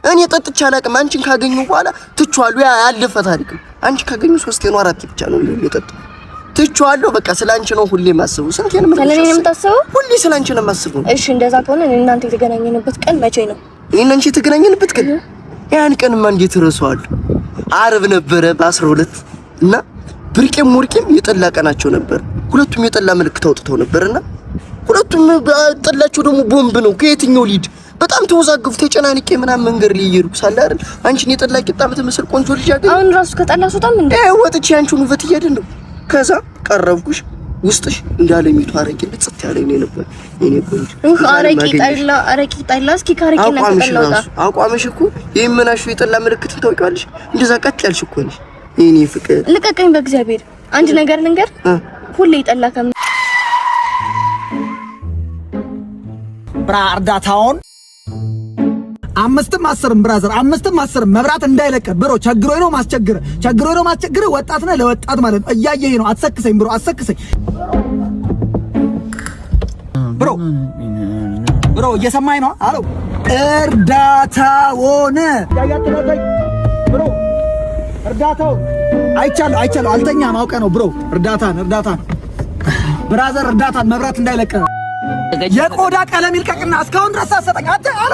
እኔ ጠጥቼ አላውቅም። አንቺን ካገኘሁ በኋላ ትቼዋለሁ። ያ ያለፈ ታሪክ። አንቺ ካገኘሁ 3 ነው 4 ብቻ ነው የጠጣሁ። ትቼዋለሁ። በቃ ስላንቺ ነው ሁሌ ማስበው። ስንት ነው ስለኔ ነው የምታስበው? ሁሌ ስላንቺ ነው ማስበው። እሺ እንደዛ ከሆነ እናንተ የተገናኘንበት ቀን መቼ ነው? እናንቺ የተገናኘንበት ቀን ያን ቀንማ እንዴት እረሳዋለሁ? ዓርብ ነበረ በ12 እና ብርቄም ወርቄም የጠላ ቀናቸው ነበር። ሁለቱም የጠላ ምልክት አውጥተው ነበርና ሁለቱም ጠላቸው ደግሞ ቦምብ ነው። ከየትኛው ሊድ በጣም ተወዛግፉ ተጨናንቄ ምናምን መንገድ ላይ እየሄድኩ ሳለ አይደል አንቺን የጠላ ቂጣ በተመሰል ቆንጆ ልጅ አገኘሁ። አሁን ራሱ ከጠላ ሱጣም እንዴ ወጥቼ አንቺን ውበት እያደነው ከዛ ቀረብኩሽ። ውስጥሽ እንዳለሚቱ አረቄ ልጽት ያለኝ ነበር። እኔ ቆንጆ አረቄ ጠላ እስኪ ካረቄና ተጠላውታ አቋምሽ እኮ የምናሹ የጠላ ምልክት ታውቂዋለሽ። እንደዛ ቀጥ ያልሽ እኮ ነሽ የኔ ፍቅር። ልቀቀኝ በእግዚአብሔር። አንድ ነገር ልንገር፣ ሁሌ ጠላ ከም ብራ እርዳታውን 5ም 10ም ብራዘር 5ም 10ም መብራት እንዳይለቀ ብሮ ቸግሮኝ ነው ማስቸግር ወጣት ነህ ለወጣት ማለት ነው። እያየኸኝ ነው። አትሰክሰኝ ብሮ አትሰክሰኝ ብሮ እየሰማኸኝ ነው? አሎ እርዳታውን ብሮ እርዳታውን አይቻለሁ አልተኛም አውቀህ ነው ብሮ እርዳታን ብራዘር እርዳታን መብራት እንዳይለቀ የቆዳ ቀለም ይልቀቅና እስካሁን ድረስ አሰጠኝ አንተ አሎ